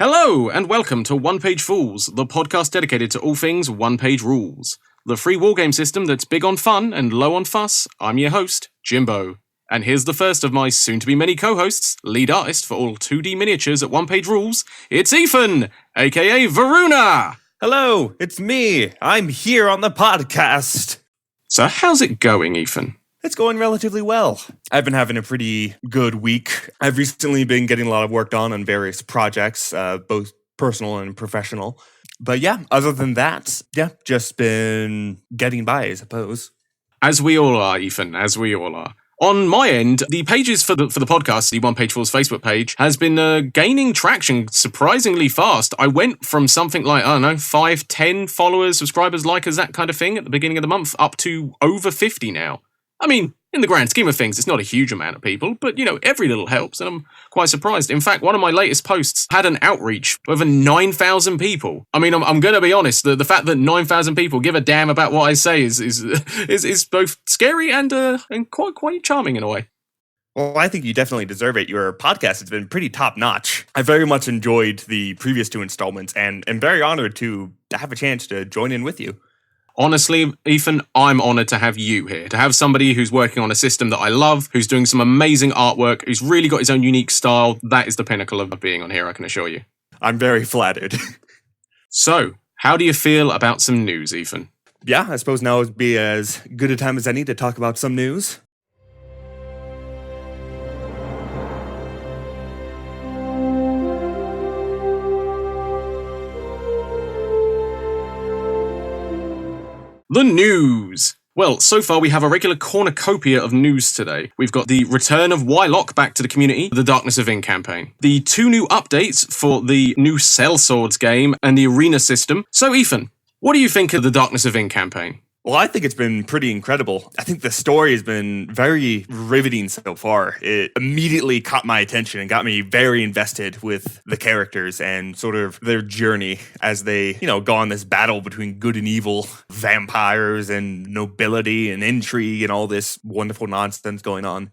Hello, and welcome to One Page Rules, the podcast dedicated to all things One Page Rules. The free wargame system that's big on fun and low on fuss. I'm your host, Jimbo. And here's the first of my soon-to-be many co-hosts, lead artist for all 2D miniatures at One Page Rules. It's Ethan, aka Vurunna! Hello, it's me. I'm here on the podcast. So how's it going, Ethan? It's going relatively well. I've been having a pretty good week. I've recently been getting a lot of work done on various projects, both personal and professional. But yeah, other than that, just been getting by, I suppose. As we all are, Ethan, as we all are. On my end, the pages for the podcast, the One Page Rules Facebook page, has been gaining traction surprisingly fast. I went from something like, 5, 10 followers, subscribers, likers, that kind of thing at the beginning of the month, up to over 50 now. I mean, in the grand scheme of things, it's not a huge amount of people, but, every little helps, and I'm quite surprised. In fact, one of my latest posts had an outreach of over 9,000 people. I mean, I'm going to be honest, the fact that 9,000 people give a damn about what I say is both scary and quite charming in a way. Well, I think you definitely deserve it. Your podcast has been pretty top-notch. I very much enjoyed the previous 2 installments, and am very honored to have a chance to join in with you. Honestly, Ethan, I'm honoured to have you here, to have somebody who's working on a system that I love, who's doing some amazing artwork, who's really got his own unique style. That is the pinnacle of being on here, I can assure you. I'm very flattered. So, how do you feel about some news, Ethan? Yeah, I suppose now would be as good a time as any to talk about some news. The news! Well, so far we have a regular cornucopia of news today. We've got the return of Wylock back to the community, the Darkness of In campaign, the 2 new updates for the new Sellswords game and the Arena system. So Ethan, what do you think of the Darkness of In campaign? Well, I think it's been pretty incredible. I think the story has been very riveting so far. It immediately caught my attention and got me very invested with the characters and sort of their journey as they, go on this battle between good and evil, vampires and nobility and intrigue and all this wonderful nonsense going on.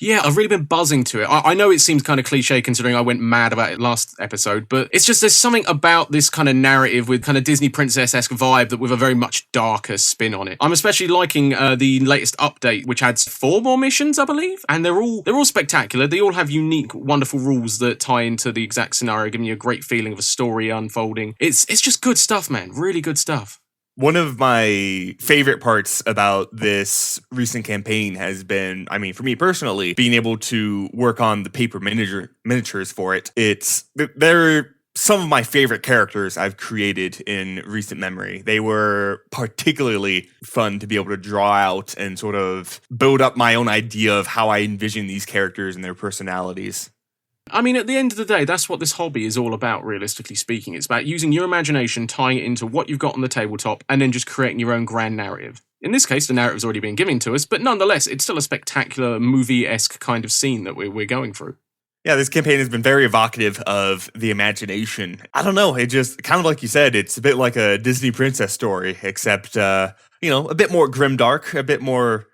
Yeah, I've really been buzzing to it. I know it seems kind of cliche considering I went mad about it last episode, but it's just there's something about this kind of narrative with kind of Disney princess-esque vibe that with a very much darker spin on it. I'm especially liking the latest update, which adds 4 more missions, I believe, and they're all spectacular. They all have unique, wonderful rules that tie into the exact scenario, giving you a great feeling of a story unfolding. It's just good stuff, man. Really good stuff. One of my favorite parts about this recent campaign has been, for me personally, being able to work on the paper miniatures for it. They're some of my favorite characters I've created in recent memory. They were particularly fun to be able to draw out and sort of build up my own idea of how I envision these characters and their personalities. I mean, at the end of the day, that's what this hobby is all about, realistically speaking. It's about using your imagination, tying it into what you've got on the tabletop, and then just creating your own grand narrative. In this case, the narrative's already been given to us, but nonetheless, it's still a spectacular movie-esque kind of scene that we're going through. Yeah, this campaign has been very evocative of the imagination. I don't know, it just, kind of like you said, it's a bit like a Disney princess story, except, a bit more grimdark, a bit more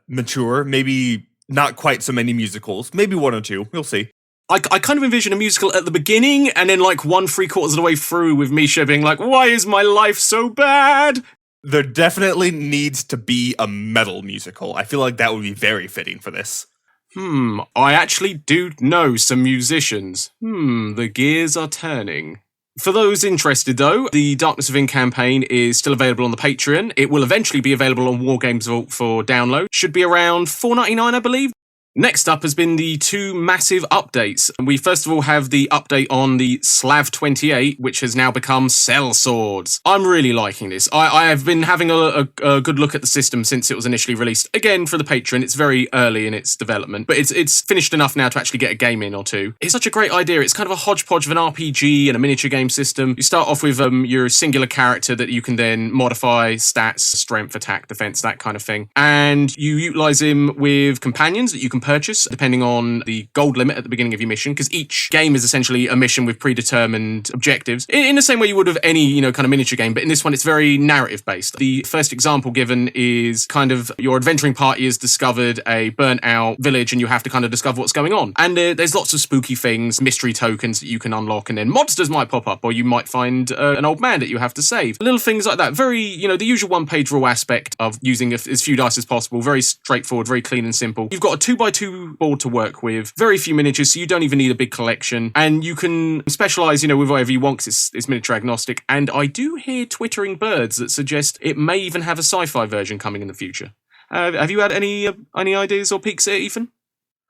mature, maybe not quite so many musicals, maybe 1 or 2, we'll see. I kind of envision a musical at the beginning, and then 1/3 of the way through with Misha being like, why is my life so bad? There definitely needs to be a metal musical. I feel like that would be very fitting for this. I actually do know some musicians. The gears are turning. For those interested, though, the Darkness of In campaign is still available on the Patreon. It will eventually be available on Wargames Vault for download. Should be around $4.99, I believe. Next up has been the 2 massive updates. We first of all have the update on the Slav28, which has now become Sellswords. I'm really liking this. I have been having a good look at the system since it was initially released. Again, for the Patreon, it's very early in its development, but it's finished enough now to actually get a game in or 2. It's such a great idea. It's kind of a hodgepodge of an RPG and a miniature game system. You start off with your singular character that you can then modify stats, strength, attack, defense, that kind of thing. And you utilize him with companions that you can purchase, depending on the gold limit at the beginning of your mission, because each game is essentially a mission with predetermined objectives, in the same way you would of any, kind of miniature game, but in this one it's very narrative-based. The first example given is kind of your adventuring party has discovered a burnt-out village, and you have to kind of discover what's going on. And there's lots of spooky things, mystery tokens that you can unlock, and then monsters might pop up, or you might find an old man that you have to save. Little things like that. Very, the usual one-page rule aspect of using as few dice as possible. Very straightforward, very clean and simple. You've got a 2x2 board to work with, very few miniatures, so you don't even need a big collection, and you can specialise, with whatever you want, because it's miniature agnostic. And I do hear twittering birds that suggest it may even have a sci-fi version coming in the future. Have you had any ideas or peeks at it, Ethan?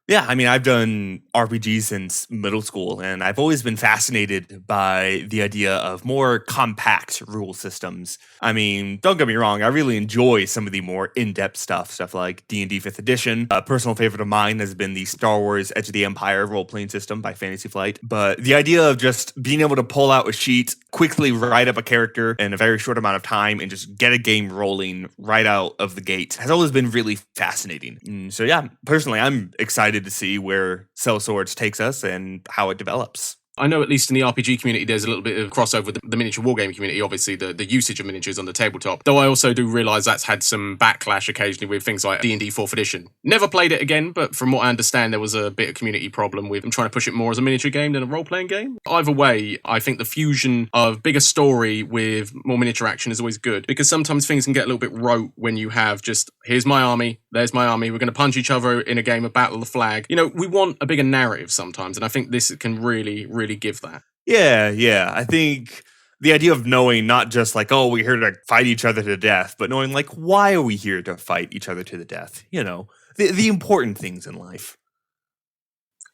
Yeah, I mean, I've done RPGs since middle school, and I've always been fascinated by the idea of more compact rule systems. I mean, don't get me wrong, I really enjoy some of the more in-depth stuff like D&D 5th edition. A personal favorite of mine has been the Star Wars Edge of the Empire role-playing system by Fantasy Flight. But the idea of just being able to pull out a sheet, quickly write up a character in a very short amount of time, and just get a game rolling right out of the gate has always been really fascinating. So yeah, personally, I'm excited to see where Sellswords takes us and how it develops. I know at least in the RPG community there's a little bit of crossover with the miniature wargaming community, obviously the usage of miniatures on the tabletop, though I also do realise that's had some backlash occasionally with things like D&D 4th edition. Never played it again, but from what I understand there was a bit of community problem with them trying to push it more as a miniature game than a role-playing game. Either way, I think the fusion of bigger story with more miniature action is always good, because sometimes things can get a little bit rote when you have just, here's my army, there's my army, we're going to punch each other in a game of Battle of the Flag. We want a bigger narrative sometimes, and I think this can really give that. Yeah. I think the idea of knowing not just like, oh, we're here to fight each other to death, but knowing like, why are we here to fight each other to the death? The important things in life.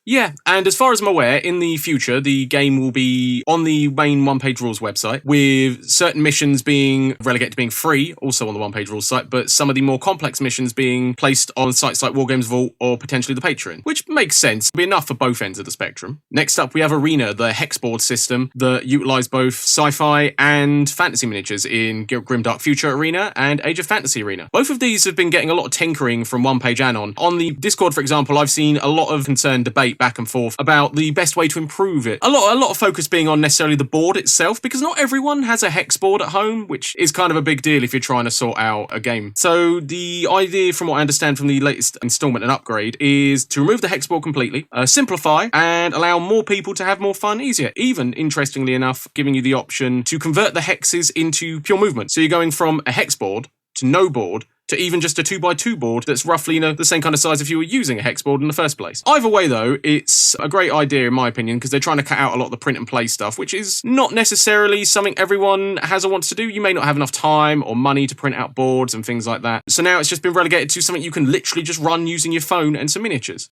Yeah, and as far as I'm aware, in the future, the game will be on the main One Page Rules website, with certain missions being relegated to being free, also on the One Page Rules site, but some of the more complex missions being placed on sites like Wargames Vault or potentially the Patreon, which makes sense. It'll be enough for both ends of the spectrum. Next up, we have Arena, the hexboard system that utilise both sci-fi and fantasy miniatures in Grimdark Future Arena and Age of Fantasy Arena. Both of these have been getting a lot of tinkering from One Page Anon. On the Discord, for example, I've seen a lot of concerned debate back and forth about the best way to improve it. A lot of focus being on necessarily the board itself, because not everyone has a hex board at home, which is kind of a big deal if you're trying to sort out a game. So the idea, from what I understand from the latest installment and upgrade, is to remove the hex board completely, simplify, and allow more people to have more fun easier. Even, interestingly enough, giving you the option to convert the hexes into pure movement. So you're going from a hex board to no board, to even just a 2x2 board that's roughly, the same kind of size if you were using a hex board in the first place. Either way, though, it's a great idea, in my opinion, because they're trying to cut out a lot of the print and play stuff, which is not necessarily something everyone has or wants to do. You may not have enough time or money to print out boards and things like that. So now it's just been relegated to something you can literally just run using your phone and some miniatures.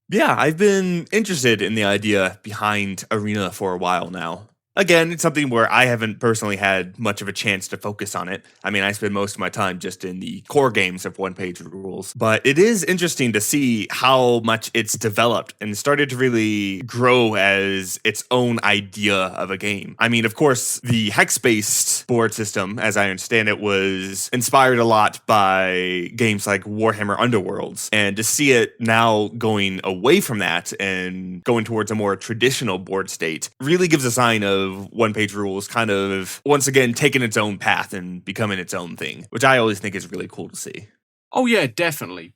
Yeah, I've been interested in the idea behind Arena for a while now. Again, it's something where I haven't personally had much of a chance to focus on it. I mean, I spend most of my time just in the core games of One Page Rules. But it is interesting to see how much it's developed and started to really grow as its own idea of a game. I mean, of course, the hex-based board system, as I understand it, was inspired a lot by games like Warhammer Underworlds. And to see it now going away from that and going towards a more traditional board state really gives a sign of One Page Rules kind of once again taking its own path and becoming its own thing, which I always think is really cool to see. Oh yeah, definitely.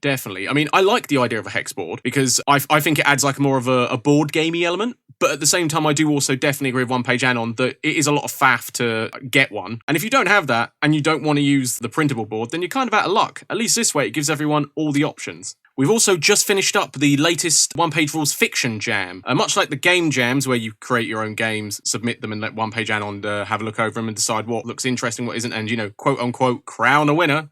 I mean, I like the idea of a hex board because I think it adds like more of a board gamey element. But at the same time, I do also definitely agree with One Page Anon that it is a lot of faff to get one. And if you don't have that and you don't want to use the printable board, then you're kind of out of luck. At least this way, it gives everyone all the options. We've also just finished up the latest One Page Rules Fiction Jam. Much like the game jams, where you create your own games, submit them, and let One Page Anon have a look over them and decide what looks interesting, what isn't, and, quote unquote, crown a winner.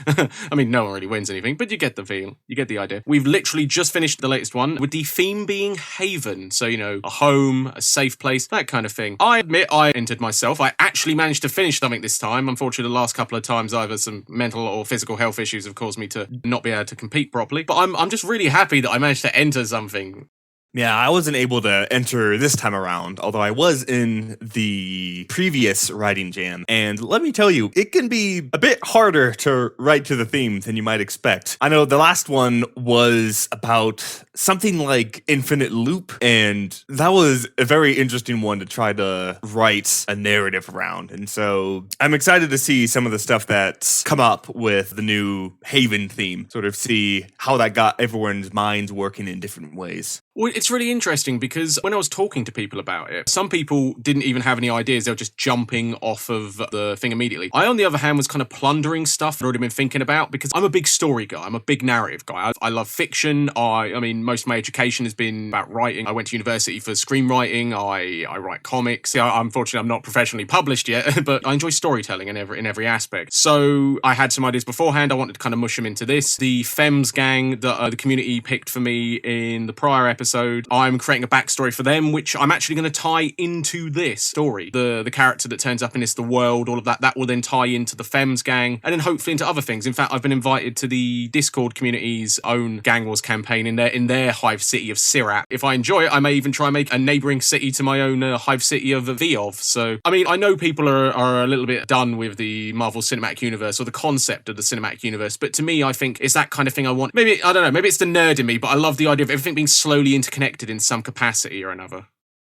I mean, no one really wins anything, but you get the feel. You get the idea. We've literally just finished the latest one, with the theme being Haven. So, a home, a safe place, that kind of thing. I admit I entered myself. I actually managed to finish something this time. Unfortunately, the last couple of times, either some mental or physical health issues have caused me to not be able to compete properly. But I'm just really happy that I managed to enter something. Yeah, I wasn't able to enter this time around, although I was in the previous writing jam. And let me tell you, it can be a bit harder to write to the theme than you might expect. I know the last one was about something like infinite loop, and that was a very interesting one to try to write a narrative around. And so I'm excited to see some of the stuff that's come up with the new Haven theme, sort of see how that got everyone's minds working in different ways. Well, it's really interesting because when I was talking to people about it, some people didn't even have any ideas. They were just jumping off of the thing immediately. I, on the other hand, was kind of plundering stuff I'd already been thinking about because I'm a big story guy. I'm a big narrative guy. I love fiction. I mean, most of my education has been about writing. I went to university for screenwriting. I write comics. Unfortunately, I'm not professionally published yet, but I enjoy storytelling in every aspect. So I had some ideas beforehand. I wanted to kind of mush them into this. The Femmes gang that the community picked for me in the prior episode, I'm creating a backstory for them, which I'm actually going to tie into this story. The character that turns up in this, the world, all of that will then tie into the Femmes gang, and then hopefully into other things. In fact, I've been invited to the Discord community's own Gang Wars campaign in their hive city of Sirat. If I enjoy it, I may even try and make a neighbouring city to my own hive city of Viov. So, I mean, I know people are a little bit done with the Marvel Cinematic Universe or the concept of the Cinematic Universe, but to me, I think it's that kind of thing I want. Maybe, I don't know, maybe it's the nerd in me, but I love the idea of everything being slowly interconnected in some capacity or another.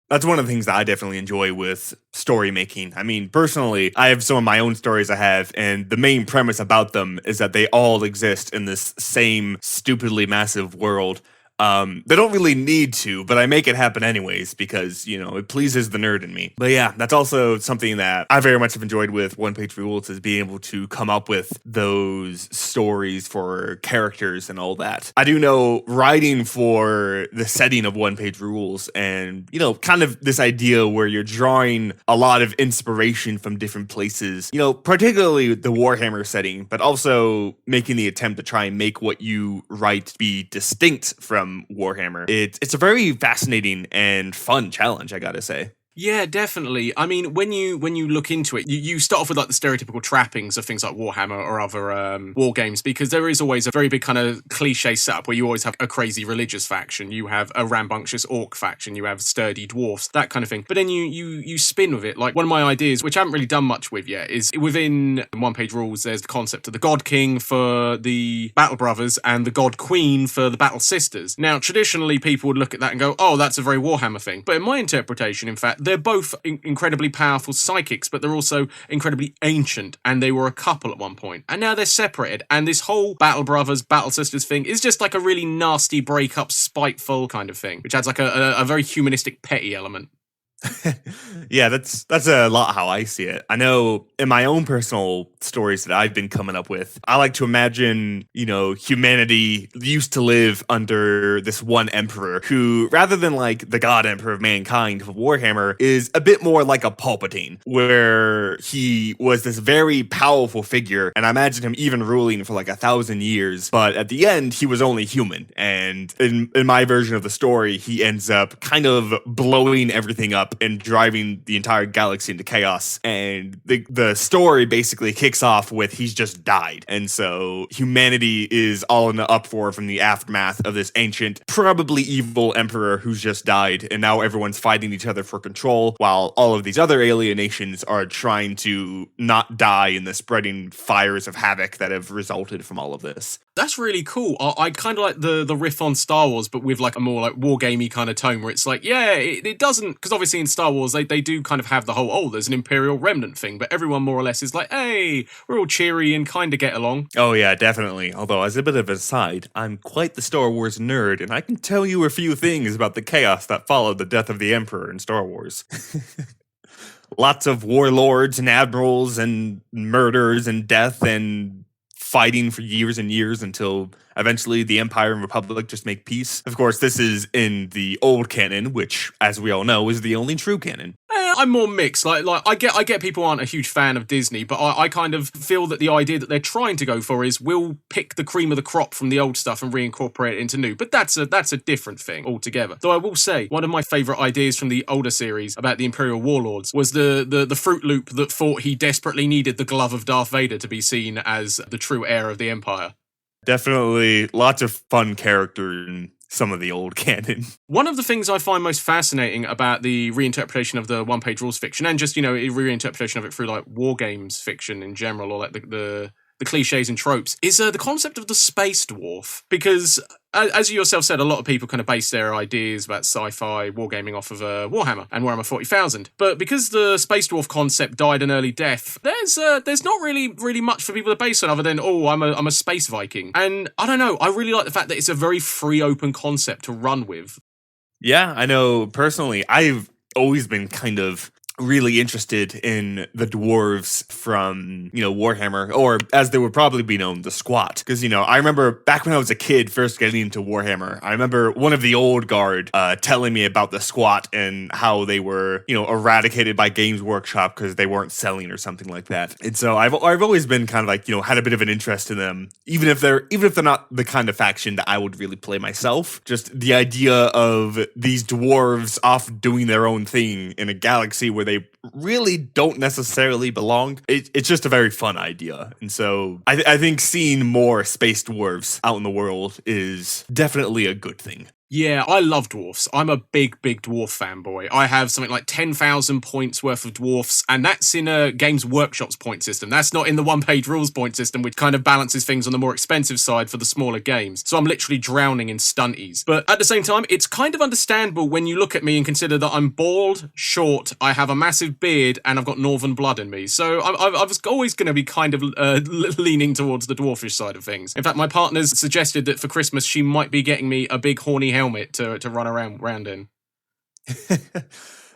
That's one of the things that I definitely enjoy with story making. I mean, personally, I have some of my own stories I have, and the main premise about them is that they all exist in this same stupidly massive world. They don't really need to, but I make it happen anyways because, you know, it pleases the nerd in me. But yeah, that's also something that I very much have enjoyed with One Page Rules, is being able to come up with those stories for characters and all that. I do know writing for the setting of One Page Rules and, you know, kind of this idea where you're drawing a lot of inspiration from different places, you know, particularly the Warhammer setting, but also making the attempt to try and make what you write be distinct from Warhammer. It's a very fascinating and fun challenge, I gotta say. Yeah, definitely. I mean, when you look into it, you start off with like the stereotypical trappings of things like Warhammer or other war games, because there is always a very big kind of cliche setup where you always have a crazy religious faction, you have a rambunctious orc faction, you have sturdy dwarfs, that kind of thing. But then you spin with it. Like one of my ideas, which I haven't really done much with yet, is within One Page Rules, there's the concept of the God King for the Battle Brothers and the God Queen for the Battle Sisters. Now, traditionally, people would look at that and go, oh, that's a very Warhammer thing. But in my interpretation, in fact, they're both incredibly powerful psychics, but they're also incredibly ancient, and they were a couple at one point. And now they're separated, and this whole Battle Brothers, Battle Sisters thing is just like a really nasty breakup, spiteful kind of thing, which adds like a very humanistic, petty element. Yeah, that's a lot how I see it. I know in my own personal stories that I've been coming up with, I like to imagine, you know, humanity used to live under this one emperor who, rather than like the god emperor of mankind of Warhammer, is a bit more like a Palpatine, where he was this very powerful figure, and I imagine him even ruling for like 1,000 years, but at the end, he was only human, and in my version of the story, he ends up kind of blowing everything up and driving the entire galaxy into chaos. And the story basically kicks off with he's just died. And so humanity is all in the uproar from the aftermath of this ancient, probably evil emperor who's just died. And now everyone's fighting each other for control, while all of these other alien nations are trying to not die in the spreading fires of havoc that have resulted from all of this. That's really cool. I kind of like the riff on Star Wars, but with like a more like wargamey kind of tone, where it's like, yeah, it doesn't, because obviously in Star Wars they do kind of have the whole, oh, there's an Imperial remnant thing, but everyone more or less is like, hey, we're all cheery and kind of get along. Oh yeah, definitely. Although as a bit of an aside, I'm quite the Star Wars nerd, and I can tell you a few things about the chaos that followed the death of the Emperor in Star Wars. Lots of warlords and admirals and murders and death and fighting for years and years until eventually the Empire and Republic just make peace. Of course, this is in the old canon, which, as we all know, is the only true canon. I'm more mixed. Like I get people aren't a huge fan of Disney, but I kind of feel that the idea that they're trying to go for is we'll pick the cream of the crop from the old stuff and reincorporate it into new. But that's a different thing altogether. Though I will say, one of my favourite ideas from the older series about the Imperial Warlords was the Fruit Loop that thought he desperately needed the glove of Darth Vader to be seen as the true heir of the Empire. Definitely lots of fun character and some of the old canon. One of the things I find most fascinating about the reinterpretation of the One Page Rules fiction, and just, reinterpretation of it through like war games fiction in general, or like the cliches and tropes, is the concept of the Space Dwarf. Because, as you yourself said, a lot of people kind of base their ideas about sci-fi wargaming off of Warhammer and Warhammer 40,000. But because the Space Dwarf concept died an early death, there's not really much for people to base on other than, I'm a space Viking. And I don't know, I really like the fact that it's a very free, open concept to run with. Yeah, I know personally, I've always been kind of really interested in the dwarves from, Warhammer, or as they would probably be known, the Squat. Because, I remember back when I was a kid first getting into Warhammer, I remember one of the old guard telling me about the Squat and how they were, eradicated by Games Workshop because they weren't selling or something like that. And so I've always been kind of like, had a bit of an interest in them, even if they're not the kind of faction that I would really play myself. Just the idea of these dwarves off doing their own thing in a galaxy where they really don't necessarily belong. It's just a very fun idea. And so I think seeing more space dwarves out in the world is definitely a good thing. Yeah, I love dwarfs. I'm a big dwarf fanboy. I have something like 10,000 points worth of dwarfs, and that's in a Games Workshop's point system. That's not in the One Page Rules point system, which kind of balances things on the more expensive side for the smaller games. So I'm literally drowning in stunties. But at the same time, it's kind of understandable when you look at me and consider that I'm bald, short, I have a massive beard, and I've got northern blood in me. So I was always going to be kind of leaning towards the dwarfish side of things. In fact, my partner's suggested that for Christmas she might be getting me a big horny helmet to run around in.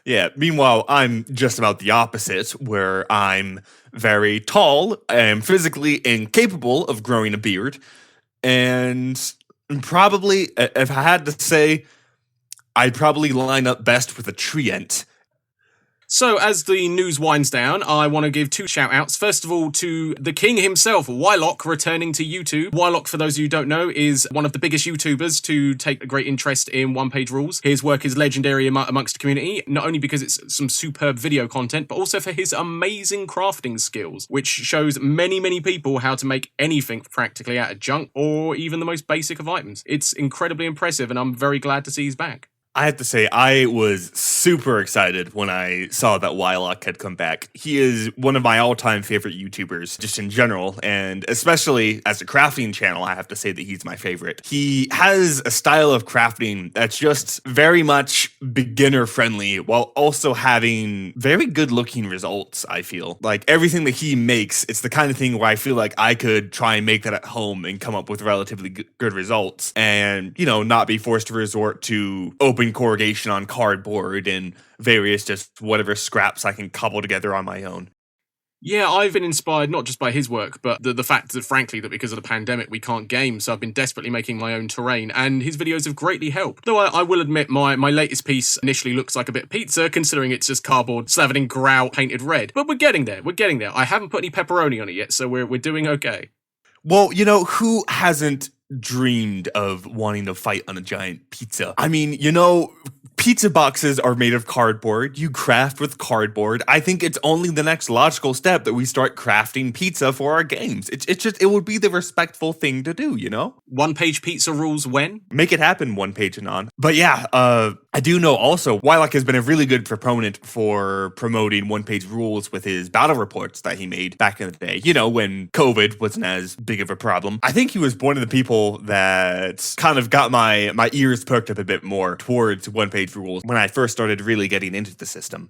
Yeah, meanwhile, I'm just about the opposite, where I'm very tall, and physically incapable of growing a beard, and probably, if I had to say, I'd probably line up best with a treant. So, as the news winds down, I want to give two shout-outs. First of all, to the king himself, Wylock, returning to YouTube. Wylock, for those of you who don't know, is one of the biggest YouTubers to take a great interest in One Page Rules. His work is legendary amongst the community, not only because it's some superb video content, but also for his amazing crafting skills, which shows many people how to make anything practically out of junk, or even the most basic of items. It's incredibly impressive, and I'm very glad to see he's back. I have to say, I was super excited when I saw that Wylock had come back. He is one of my all-time favorite YouTubers, just in general, and especially as a crafting channel, I have to say that he's my favorite. He has a style of crafting that's just very much beginner-friendly, while also having very good-looking results, I feel. Like, everything that he makes, it's the kind of thing where I feel like I could try and make that at home and come up with relatively good results, and, not be forced to resort to open corrugation on cardboard and various just whatever scraps I can cobble together on my own. Yeah, I've been inspired not just by his work, but the fact that, frankly, that because of the pandemic we can't game, so I've been desperately making my own terrain, and his videos have greatly helped. Though I will admit my latest piece initially looks like a bit of pizza, considering it's just cardboard slathered in grout painted red. But we're getting there. I haven't put any pepperoni on it yet, so we're doing okay. Well, who hasn't dreamed of wanting to fight on a giant pizza? I mean, pizza boxes are made of cardboard. You craft with cardboard. I think it's only the next logical step that we start crafting pizza for our games. It would be the respectful thing to do, One Page pizza rules when? Make it happen, One Page and on. But yeah, I do know also, Wylock has been a really good proponent for promoting One Page Rules with his battle reports that he made back in the day, when COVID wasn't as big of a problem. I think he was one of the people that kind of got my ears perked up a bit more towards One Page Rules when I first started really getting into the system.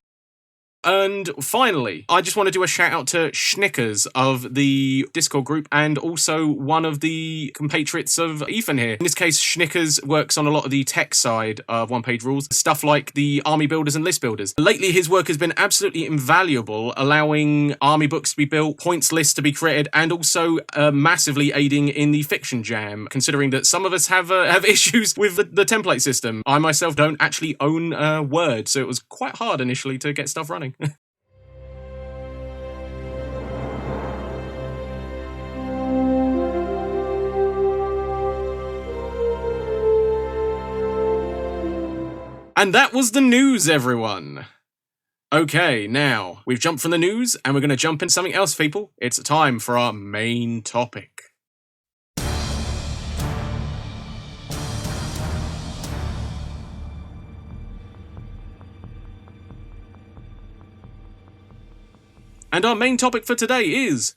And finally, I just want to do a shout out to Schnickers of the Discord group and also one of the compatriots of Ethan here. In this case, Schnickers works on a lot of the tech side of One Page Rules, stuff like the army builders and list builders. Lately, his work has been absolutely invaluable, allowing army books to be built, points lists to be created, and also massively aiding in the fiction jam, considering that some of us have issues with the template system. I myself don't actually own Word, so it was quite hard initially to get stuff running. And that was the news, everyone. Okay, now, we've jumped from the news, and we're going to jump into something else, people. It's time for our main topic. And our main topic for today is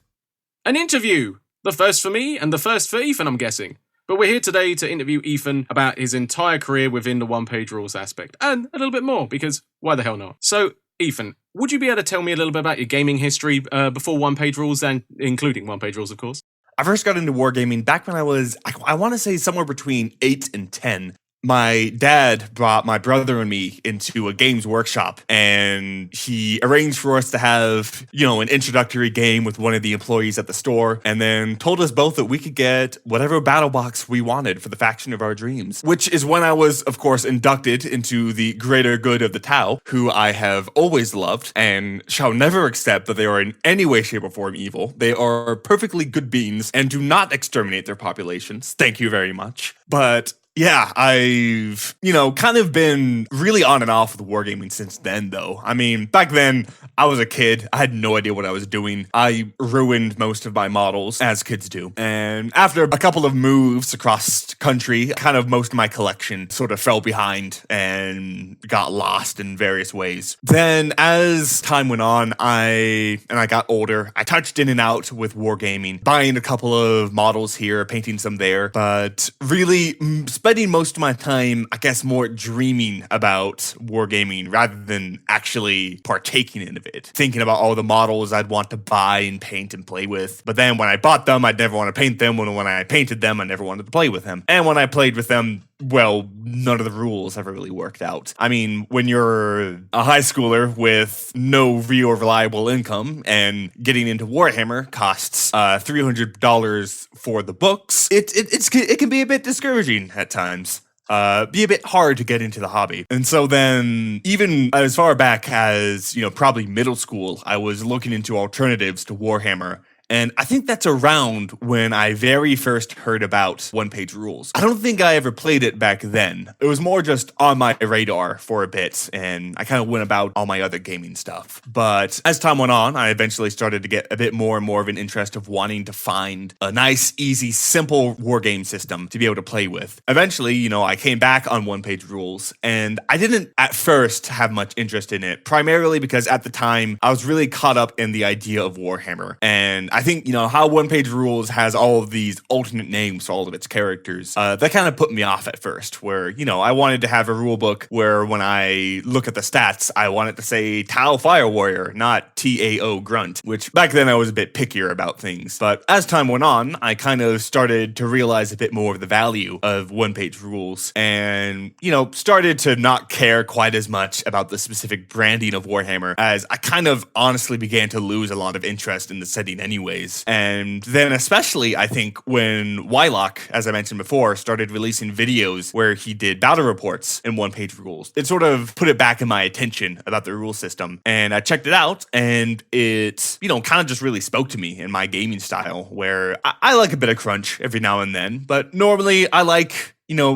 an interview. The first for me and the first for Ethan, I'm guessing. But we're here today to interview Ethan about his entire career within the One Page Rules aspect, and a little bit more, because why the hell not? So, Ethan, would you be able to tell me a little bit about your gaming history before One Page Rules, and including One Page Rules, of course? I first got into wargaming back when I was, I want to say somewhere between 8 and 10. My dad brought my brother and me into a games workshop, and he arranged for us to have, an introductory game with one of the employees at the store, and then told us both that we could get whatever battle box we wanted for the faction of our dreams, which is when I was, of course, inducted into the greater good of the Tau, who I have always loved and shall never accept that they are in any way, shape, or form evil. They are perfectly good beings and do not exterminate their populations. Thank you very much. But yeah, I've, kind of been really on and off with wargaming since then, though. I mean, back then, I was a kid. I had no idea what I was doing. I ruined most of my models, as kids do. And after a couple of moves across country, kind of most of my collection sort of fell behind and got lost in various ways. Then, as time went on, I got older. I touched in and out with wargaming, buying a couple of models here, painting some there, but really spending most of my time, I guess, more dreaming about wargaming rather than actually partaking in it. Thinking about all the models I'd want to buy and paint and play with. But then when I bought them, I'd never want to paint them. When I painted them, I never wanted to play with them. And when I played with them, well, none of the rules ever really worked out. I mean, when you're a high schooler with no real reliable income and getting into Warhammer costs $300 for the books, it can be a bit discouraging at times. Be a bit hard to get into the hobby. And so then, even as far back as, probably middle school, I was looking into alternatives to Warhammer. And I think that's around when I very first heard about One Page Rules. I don't think I ever played it back then. It was more just on my radar for a bit, and I kind of went about all my other gaming stuff. But as time went on, I eventually started to get a bit more and more of an interest of wanting to find a nice, easy, simple war game system to be able to play with. Eventually, I came back on One Page Rules, and I didn't at first have much interest in it, primarily because at the time, I was really caught up in the idea of Warhammer. And I think, how One Page Rules has all of these alternate names for all of its characters, that kind of put me off at first, where, I wanted to have a rule book where when I look at the stats, I want it to say Tau Fire Warrior, not TAO Grunt, which back then I was a bit pickier about things. But as time went on, I kind of started to realize a bit more of the value of One Page Rules and, started to not care quite as much about the specific branding of Warhammer as I kind of honestly began to lose a lot of interest in the setting anyways. And then especially, I think, when Wylock, as I mentioned before, started releasing videos where he did battle reports in One Page Rules, it sort of put it back in my attention about the rule system. And I checked it out, and it, kind of just really spoke to me in my gaming style, where I like a bit of crunch every now and then, but normally I like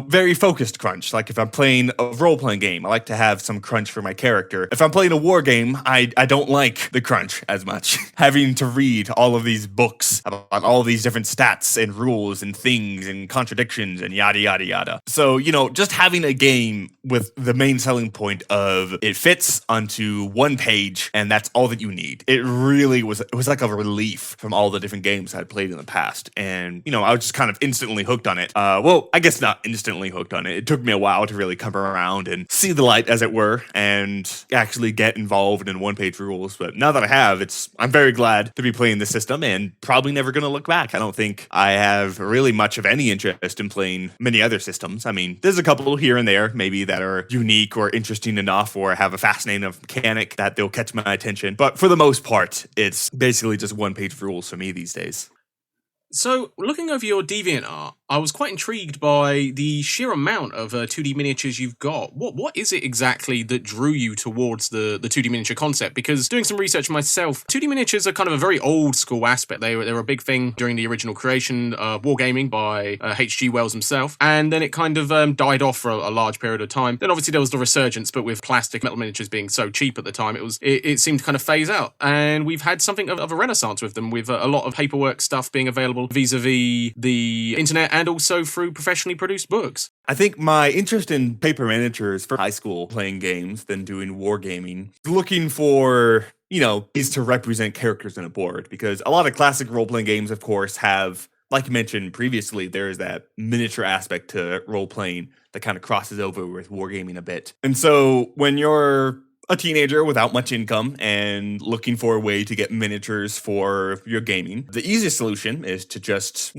very focused crunch. Like if I'm playing a role-playing game, I like to have some crunch for my character. If I'm playing a war game, I don't like the crunch as much. Having to read all of these books about all of these different stats and rules and things and contradictions and yada, yada, yada. So, just having a game with the main selling point of it fits onto one page and that's all that you need. It really was like a relief from all the different games I'd played in the past. And, I was just kind of instantly hooked on it. Well, I guess not instantly hooked on it. It took me a while to really come around and see the light, as it were, and actually get involved in One Page Rules. But now that I have, I'm very glad to be playing this system and probably never going to look back. I don't think I have really much of any interest in playing many other systems. I mean, there's a couple here and there maybe that are unique or interesting enough or have a fascinating enough mechanic that they'll catch my attention. But for the most part, it's basically just One Page Rules for me these days. So, looking over your DeviantArt, I was quite intrigued by the sheer amount of 2D miniatures you've got. What is it exactly that drew you towards the 2D miniature concept? Because doing some research myself, 2D miniatures are kind of a very old school aspect. They were a big thing during the original creation of Wargaming by H.G. Wells himself, and then it kind of died off for a large period of time. Then obviously there was the resurgence, but with plastic metal miniatures being so cheap at the time, it seemed to kind of phase out. And we've had something of a renaissance with them, with a lot of paperwork stuff being available available vis-a-vis the internet and also through professionally produced books. I think my interest in paper miniatures for high school, playing games, then doing wargaming, looking for, ways to represent characters in a board, because a lot of classic role-playing games, of course, have, like you mentioned previously, there's that miniature aspect to role-playing that kind of crosses over with wargaming a bit. And so when you're a teenager without much income and looking for a way to get miniatures for your gaming, the easiest solution is to just,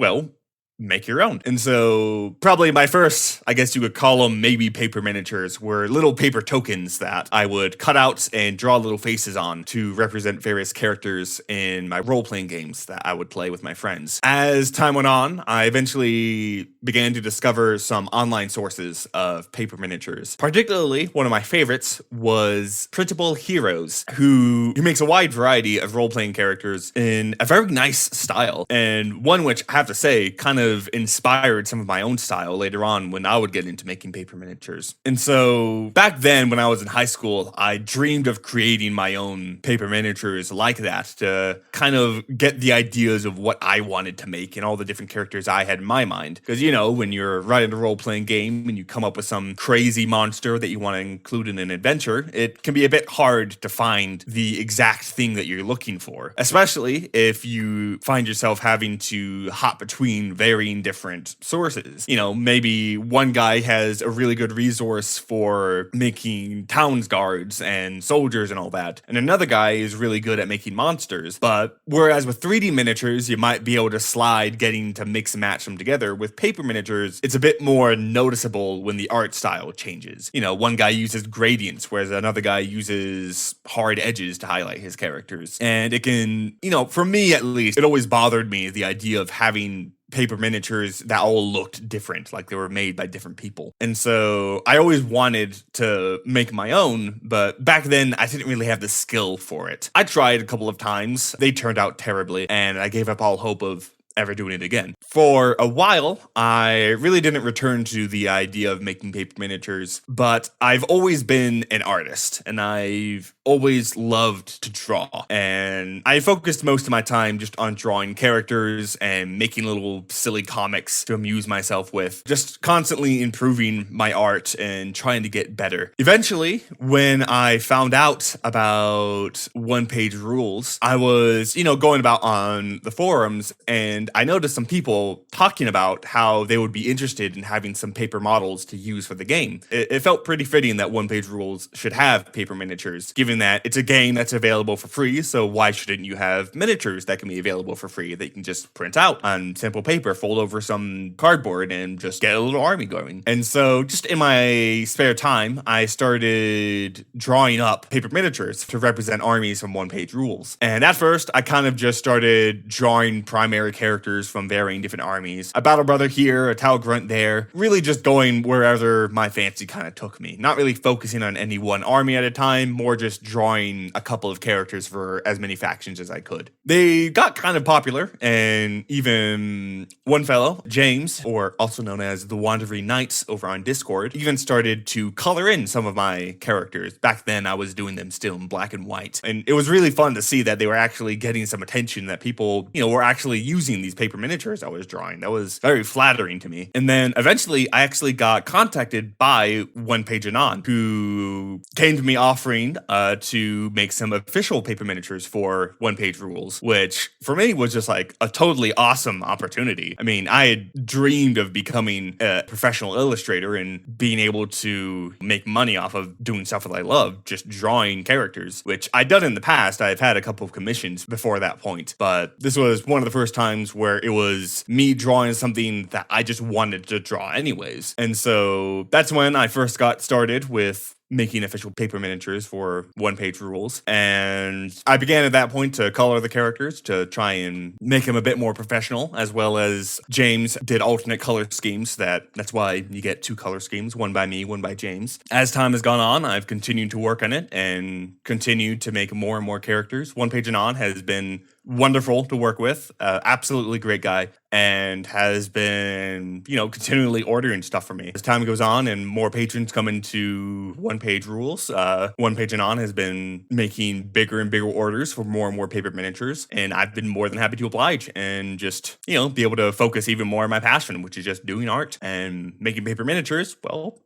make your own. And so probably my first, I guess you would call them maybe paper miniatures, were little paper tokens that I would cut out and draw little faces on to represent various characters in my role-playing games that I would play with my friends. As time went on, I eventually began to discover some online sources of paper miniatures. Particularly, one of my favorites was Printable Heroes, who makes a wide variety of role-playing characters in a very nice style, and one which I have to say kind of inspired some of my own style later on when I would get into making paper miniatures. And so back then when I was in high school, I dreamed of creating my own paper miniatures like that to kind of get the ideas of what I wanted to make and all the different characters I had in my mind. Because, when you're writing a role-playing game and you come up with some crazy monster that you want to include in an adventure, it can be a bit hard to find the exact thing that you're looking for, especially if you find yourself having to hop between varying different sources. Maybe one guy has a really good resource for making towns guards and soldiers and all that, and another guy is really good at making monsters. But whereas with 3D miniatures, you might be able to slide getting to mix and match them together, with paper miniatures, it's a bit more noticeable when the art style changes. One guy uses gradients, whereas another guy uses hard edges to highlight his characters. And it can, for me at least, it always bothered me, the idea of having paper miniatures that all looked different, like they were made by different people. And so I always wanted to make my own, but back then I didn't really have the skill for it. I tried a couple of times. They turned out terribly, and I gave up all hope of ever doing it again. For a while, I really didn't return to the idea of making paper miniatures, but I've always been an artist, and I've always loved to draw. And I focused most of my time just on drawing characters and making little silly comics to amuse myself with, just constantly improving my art and trying to get better. Eventually, when I found out about One Page Rules, I was, going about on the forums, and I noticed some people talking about how they would be interested in having some paper models to use for the game. It felt pretty fitting that One Page Rules should have paper miniatures, given that it's a game that's available for free, so why shouldn't you have miniatures that can be available for free that you can just print out on simple paper, fold over some cardboard, and just get a little army going? And so just in my spare time, I started drawing up paper miniatures to represent armies from One Page Rules. And at first, I kind of just started drawing primary characters from varying different armies. A battle brother here, a Tau grunt there, really just going wherever my fancy kind of took me. Not really focusing on any one army at a time, more just drawing a couple of characters for as many factions as I could. They got kind of popular, and even one fellow, James, or also known as the Wandering Knights over on Discord, even started to color in some of my characters. Back then, I was doing them still in black and white. And it was really fun to see that they were actually getting some attention, that people, were actually using these paper miniatures I was drawing. That was very flattering to me. And then eventually I actually got contacted by One Page Anon, who came to me offering to make some official paper miniatures for One Page Rules, which for me was just like a totally awesome opportunity. I mean, I had dreamed of becoming a professional illustrator and being able to make money off of doing stuff that I love, just drawing characters, which I'd done in the past. I've had a couple of commissions before that point, but this was one of the first times where it was me drawing something that I just wanted to draw anyways. And so that's when I first got started with making official paper miniatures for One Page Rules. And I began at that point to color the characters to try and make them a bit more professional, as well as James did alternate color schemes. That's why you get two color schemes, one by me, one by James. As time has gone on, I've continued to work on it and continued to make more and more characters. One Page Anon has been wonderful to work with. Absolutely great guy. and has been, continually ordering stuff for me. As time goes on and more patrons come into One Page Rules, One Page and On has been making bigger and bigger orders for more and more paper miniatures, and I've been more than happy to oblige and just, be able to focus even more on my passion, which is just doing art and making paper miniatures. Well,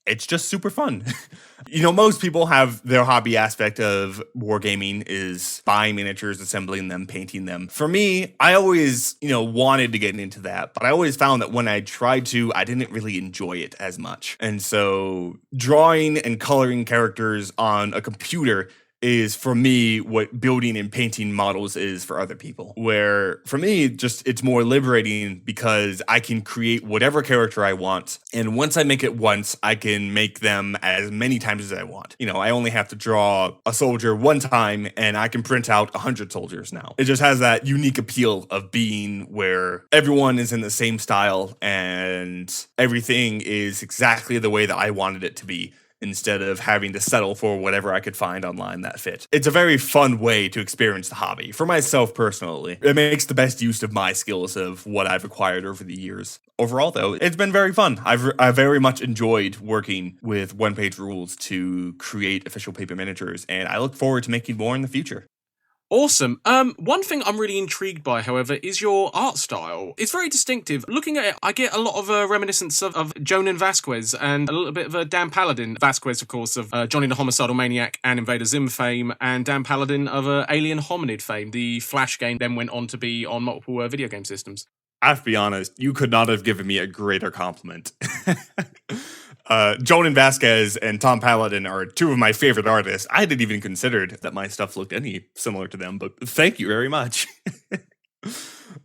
it's just super fun. Most people have their hobby aspect of wargaming is buying miniatures, assembling them, painting them. For me, I always, wanted to get into that, but I always found that when I tried to, I didn't really enjoy it as much. And so drawing and coloring characters on a computer is for me what building and painting models is for other people. Where for me, it's more liberating because I can create whatever character I want. And once I make it once, I can make them as many times as I want. I only have to draw a soldier one time and I can print out 100 soldiers now. It just has that unique appeal of being where everyone is in the same style and everything is exactly the way that I wanted it to be, instead of having to settle for whatever I could find online that fit. It's a very fun way to experience the hobby. For myself personally, it makes the best use of my skills of what I've acquired over the years. Overall, though, it's been very fun. I've very much enjoyed working with One Page Rules to create official paper miniatures, and I look forward to making more in the future. Awesome. One thing I'm really intrigued by, however, is your art style. It's very distinctive. Looking at it, I get a lot of reminiscence of Jonan Vasquez and a little bit of Dan Paladin. Vasquez, of course, of Johnny the Homicidal Maniac and Invader Zim fame, and Dan Paladin of Alien Hominid fame. The Flash game then went on to be on multiple video game systems. I have to be honest, you could not have given me a greater compliment. Jonan Vasquez and Tom Paladin are two of my favorite artists. I didn't even consider that my stuff looked any similar to them, but thank you very much.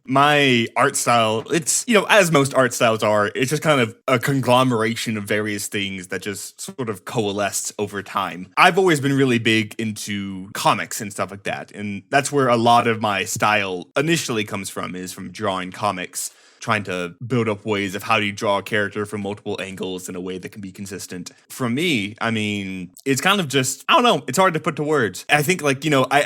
My art style, it's, as most art styles are, it's just kind of a conglomeration of various things that just sort of coalesce over time. I've always been really big into comics and stuff like that, and that's where a lot of my style initially comes from, is from drawing comics, trying to build up ways of how do you draw a character from multiple angles in a way that can be consistent. For me, it's kind of just, I don't know, it's hard to put to words. I think I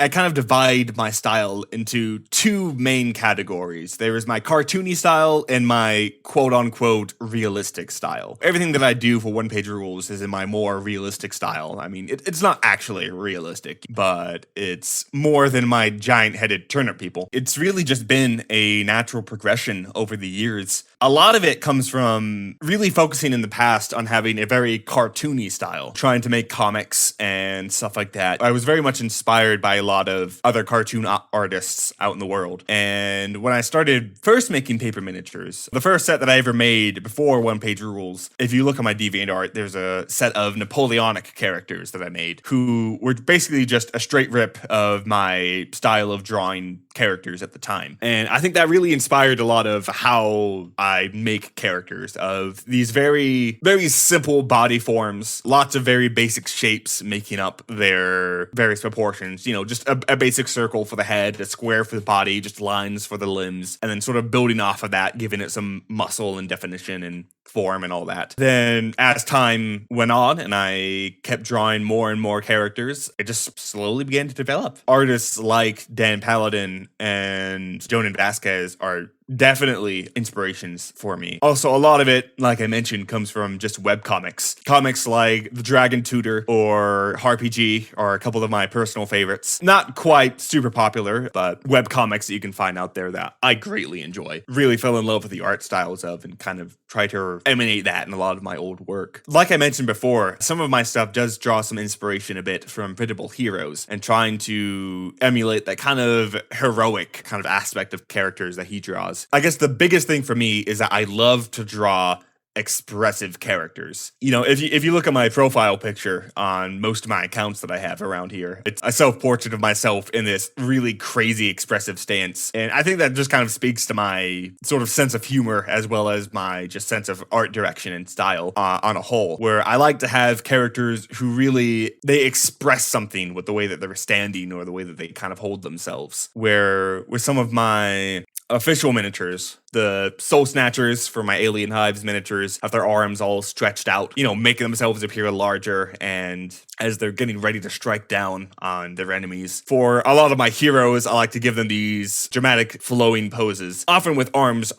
kind of divide my style into two main categories. There is my cartoony style and my quote-unquote realistic style. Everything that I do for One Page Rules is in my more realistic style. It's not actually realistic, but it's more than my giant-headed turnip people. It's really just been a natural progression over the years. A lot of it comes from really focusing in the past on having a very cartoony style, trying to make comics and stuff like that. I was very much inspired by a lot of other cartoon artists out in the world. And when I started first making paper miniatures, the first set that I ever made before One Page Rules, if you look at my DeviantArt, there's a set of Napoleonic characters that I made who were basically just a straight rip of my style of drawing characters at the time. And I think that really inspired a lot of how I make characters, of these very, very simple body forms, lots of very basic shapes making up their various proportions. Just a basic circle for the head, a square for the body, just lines for the limbs, and then sort of building off of that, giving it some muscle and definition and form and all that. Then as time went on and I kept drawing more and more characters, it just slowly began to develop. Artists like Dan Paladin and Jonan Vasquez are definitely inspirations for me. Also, a lot of it, like I mentioned, comes from just webcomics. Comics like The Dragon Tutor or RPG are a couple of my personal favorites. Not quite super popular, but webcomics that you can find out there that I greatly enjoy. Really fell in love with the art styles of and kind of try to emanate that in a lot of my old work. Like I mentioned before, some of my stuff does draw some inspiration a bit from Printable Heroes and trying to emulate that kind of heroic kind of aspect of characters that he draws. I guess the biggest thing for me is that I love to draw expressive characters. If you look at my profile picture on most of my accounts that I have around here, it's a self-portrait of myself in this really crazy expressive stance. And I think that just kind of speaks to my sort of sense of humor as well as my just sense of art direction and style on a whole, where I like to have characters who really, they express something with the way that they're standing or the way that they kind of hold themselves. Where with some of my official miniatures The Soul Snatchers for my Alien Hives miniatures have their arms all stretched out, making themselves appear larger, and as they're getting ready to strike down on their enemies. For a lot of my heroes, I like to give them these dramatic flowing poses, often with arms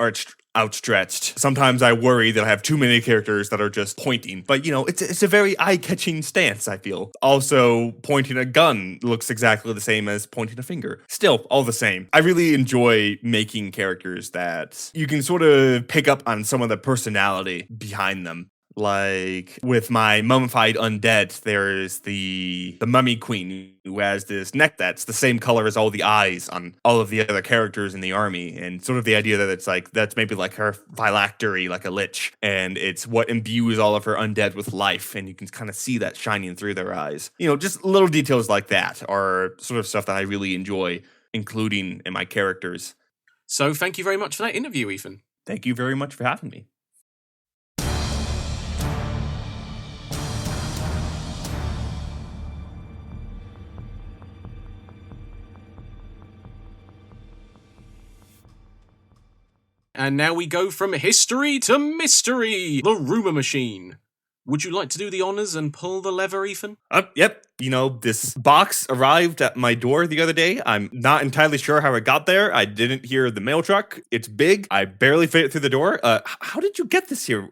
outstretched. Sometimes I worry that I have too many characters that are just pointing, but it's a very eye-catching stance, I feel. Also, pointing a gun looks exactly the same as pointing a finger. Still, all the same. I really enjoy making characters that you can sort of pick up on some of the personality behind them. Like with my mummified undead, there's the mummy queen who has this neck that's the same color as all the eyes on all of the other characters in the army, and sort of the idea that that's maybe like her phylactery, like a lich, and it's what imbues all of her undead with life, and you can kind of see that shining through their eyes. Just little details like that are sort of stuff that I really enjoy including in my characters. So thank you very much for that interview, Ethan. Thank you very much for having me. And now we go from history to mystery, the rumour machine. Would you like to do the honours and pull the lever, Ethan? Yep. This box arrived at my door the other day. I'm not entirely sure how it got there. I didn't hear the mail truck. It's big. I barely fit it through the door. How did you get this here?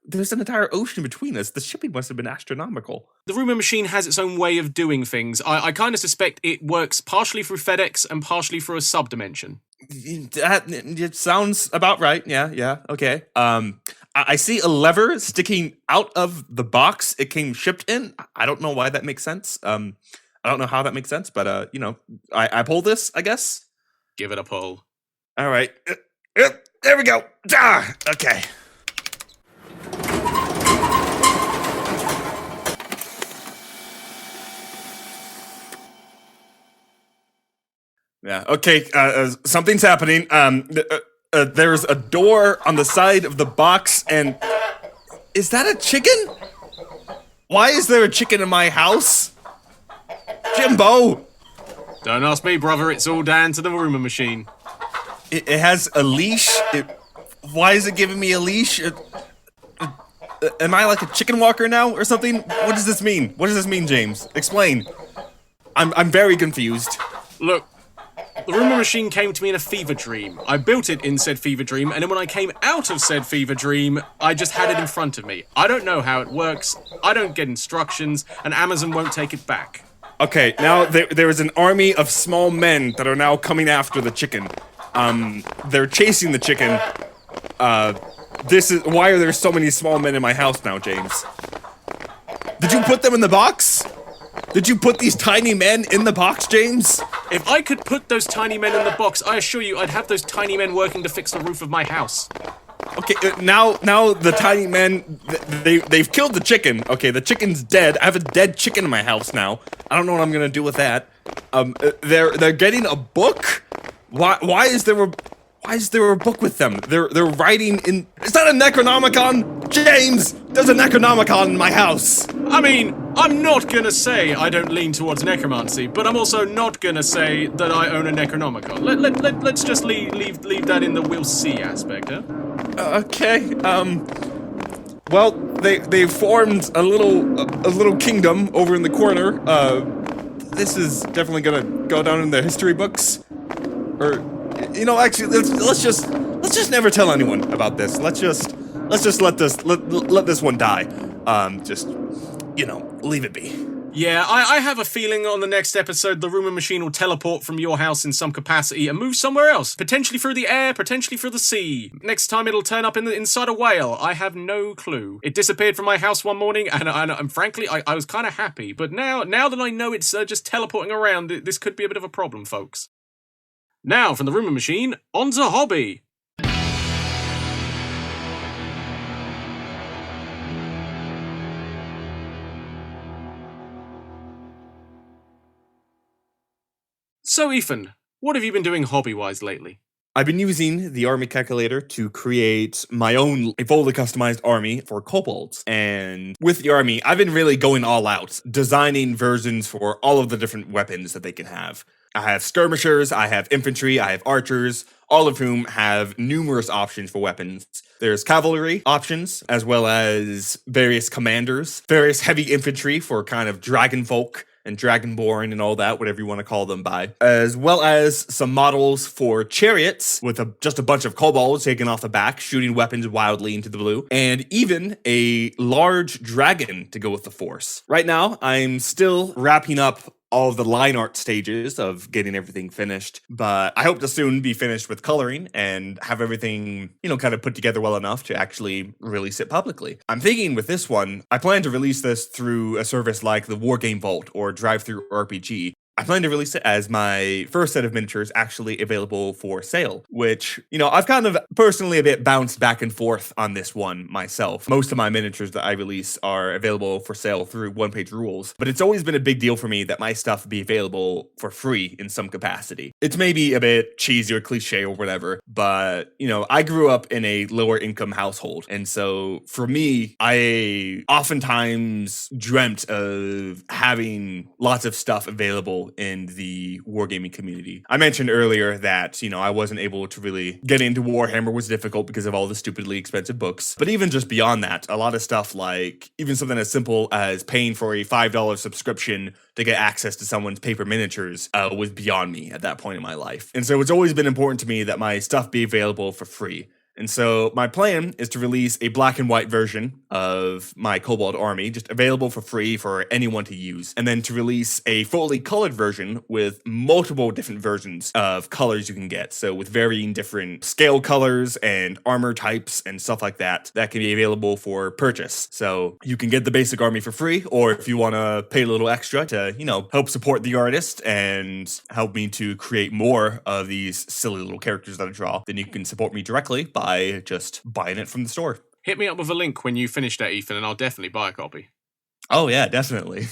There's an entire ocean between us. The shipping must have been astronomical. The rumour machine has its own way of doing things. I kind of suspect it works partially through FedEx and partially through a subdimension. It sounds about right. Yeah. Okay. I see a lever sticking out of the box it came shipped in. I don't know why that makes sense. I don't know how that makes sense, but I pull this, I guess. Give it a pull. All right. There we go. Okay. Yeah. Okay. Something's happening. There's a door on the side of the box, and is that a chicken? Why is there a chicken in my house? Jimbo! Don't ask me, brother. It's all down to the rumour machine. It has a leash. Why is it giving me a leash? Am I like a chicken walker now or something? What does this mean? What does this mean, James? Explain. I'm very confused. Look. The rumour machine came to me in a fever dream. I built it in said fever dream, and then when I came out of said fever dream, I just had it in front of me. I don't know how it works, I don't get instructions, and Amazon won't take it back. Okay, now there is an army of small men that are now coming after the chicken. They're chasing the chicken. Why are there so many small men in my house now, James? Did you put them in the box? Did you put these tiny men in the box, James? If I could put those tiny men in the box, I assure you I'd have those tiny men working to fix the roof of my house. Okay, now the tiny men, they've killed the chicken. Okay, the chicken's dead. I have a dead chicken in my house now. I don't know what I'm gonna do with that. They're getting a book? Why is there a book with them? They're writing in... Is that a Necronomicon? James! There's a Necronomicon in my house! I mean, I'm not gonna say I don't lean towards necromancy, but I'm also not gonna say that I own a Necronomicon. Let's just leave that in the we'll see aspect, huh? Okay, well, they formed a little kingdom over in the corner. This is definitely gonna go down in the history books. Or... actually, let's just never tell anyone about this. Let's just let this one die. Leave it be. Yeah, I have a feeling on the next episode the rumour machine will teleport from your house in some capacity and move somewhere else. Potentially through the air, potentially through the sea. Next time it'll turn up inside a whale. I have no clue. It disappeared from my house one morning and frankly, I was kind of happy. But now that I know it's just teleporting around, this could be a bit of a problem, folks. Now, from the rumour machine, on to hobby. So, Ethan, what have you been doing hobby-wise lately? I've been using the army calculator to create my own fully customized army for kobolds. And with the army, I've been really going all out, designing versions for all of the different weapons that they can have. I have skirmishers, I have infantry, I have archers, all of whom have numerous options for weapons. There's cavalry options, as well as various commanders, various heavy infantry for kind of dragon folk and dragonborn and all that, whatever you want to call them by, as well as some models for chariots with just a bunch of kobolds taken off the back, shooting weapons wildly into the blue, and even a large dragon to go with the force. Right now, I'm still wrapping up all of the line art stages of getting everything finished, but I hope to soon be finished with coloring and have everything, kind of put together well enough to actually release it publicly. I'm thinking with this one, I plan to release this through a service like the Wargame Vault or Drive-Thru RPG. I plan to release it as my first set of miniatures actually available for sale, which, I've kind of personally a bit bounced back and forth on this one myself. Most of my miniatures that I release are available for sale through One Page Rules, but it's always been a big deal for me that my stuff be available for free in some capacity. It's maybe a bit cheesy or cliche or whatever, but, I grew up in a lower income household, and so for me, I oftentimes dreamt of having lots of stuff available in the wargaming community. I mentioned earlier that, I wasn't able to really get into Warhammer, was difficult because of all the stupidly expensive books. But even just beyond that, a lot of stuff like even something as simple as paying for a $5 subscription to get access to someone's paper miniatures was beyond me at that point in my life. And so it's always been important to me that my stuff be available for free. And so my plan is to release a black and white version of my Kobold army, just available for free for anyone to use. And then to release a fully colored version with multiple different versions of colors you can get. So with varying different scale colors and armor types and stuff like that, that can be available for purchase. So you can get the basic army for free, or if you want to pay a little extra to, help support the artist and help me to create more of these silly little characters that I draw, then you can support me directly by just buying it from the store. Hit me up with a link when you finish that, Ethan, and I'll definitely buy a copy. Oh yeah, definitely.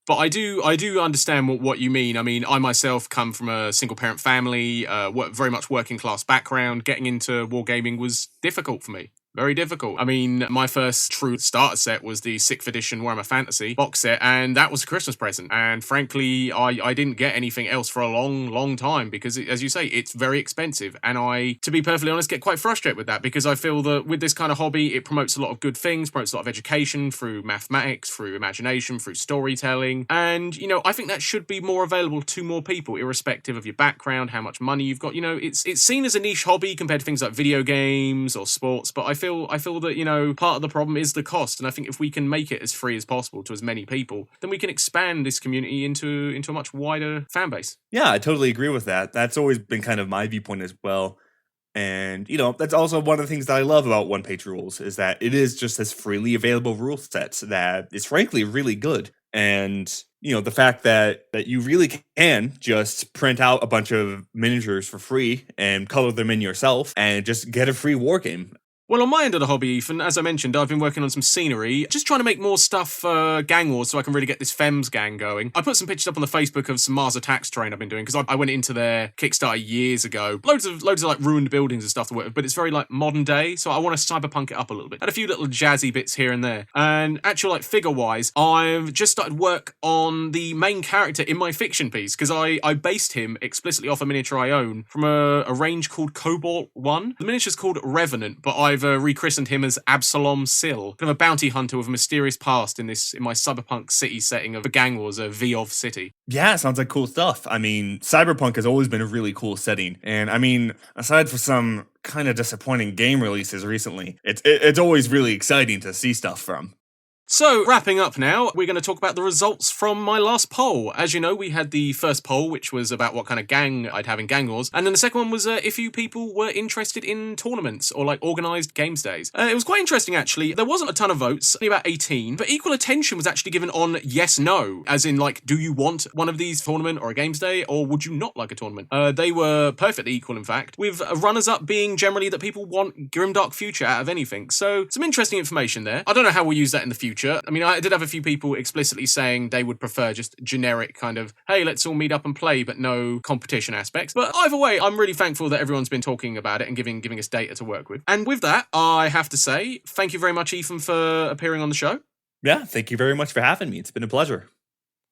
But I do understand what you mean. I mean, I myself come from a single parent family, very much working class background. Getting into wargaming was difficult for me. Very difficult. I mean, my first true starter set was the 6th edition Warhammer Fantasy box set, and that was a Christmas present. And frankly, I didn't get anything else for a long, long time because, as you say, it's very expensive. And I, to be perfectly honest, get quite frustrated with that because I feel that with this kind of hobby, it promotes a lot of good things, promotes a lot of education through mathematics, through imagination, through storytelling. And, I think that should be more available to more people, irrespective of your background, how much money you've got. It's seen as a niche hobby compared to things like video games or sports, but I feel that, part of the problem is the cost. And I think if we can make it as free as possible to as many people, then we can expand this community into a much wider fan base. Yeah, I totally agree with that. That's always been kind of my viewpoint as well. And, that's also one of the things that I love about One Page Rules is that it is just this freely available rule set that is frankly really good. And, the fact that you really can just print out a bunch of miniatures for free and color them in yourself and just get a free wargame. Well, on my end of the hobby, Ethan, as I mentioned, I've been working on some scenery, just trying to make more stuff for Gang Wars so I can really get this Fems gang going. I put some pictures up on the Facebook of some Mars Attacks terrain I've been doing, because I went into their Kickstarter years ago. Loads of like ruined buildings and stuff to work with, but it's very like modern day, so I want to cyberpunk it up a little bit. Had a few little jazzy bits here and there. And actual like figure-wise, I've just started work on the main character in my fiction piece, because I based him explicitly off a miniature I own from a range called Cobalt 1. The miniature's called Revenant, but I've rechristened him as Absalom Sill, kind of a bounty hunter with a mysterious past in my cyberpunk city setting of the Gang Wars, a V-of city. Yeah, sounds like cool stuff. I mean, cyberpunk has always been a really cool setting. And I mean, aside from some kind of disappointing game releases recently, it's always really exciting to see stuff from. So, wrapping up now, we're going to talk about the results from my last poll. As you know, we had the first poll, which was about what kind of gang I'd have in Gang Wars, and then the second one was if you people were interested in tournaments or like organised games days. It was quite interesting, actually. There wasn't a ton of votes, only about 18, but equal attention was actually given on yes, no, as in like, do you want one of these tournament or a games day, or would you not like a tournament? They were perfectly equal, in fact, with runners-up being generally that people want Grimdark Future out of anything. So, some interesting information there. I don't know how we'll use that in the future. I mean, I did have a few people explicitly saying they would prefer just generic kind of, hey, let's all meet up and play, but no competition aspects. But either way, I'm really thankful that everyone's been talking about it and giving us data to work with. And with that, I have to say, thank you very much, Ethan, for appearing on the show. Yeah, thank you very much for having me. It's been a pleasure.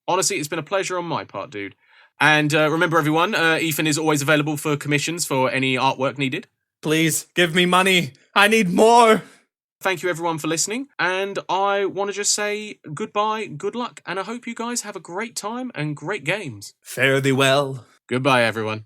Honestly, it's been a pleasure on my part, dude. And remember, everyone, Ethan is always available for commissions for any artwork needed. Please give me money. I need more. Thank you, everyone, for listening. And I want to just say goodbye, good luck, and I hope you guys have a great time and great games. Fare thee well. Goodbye, everyone.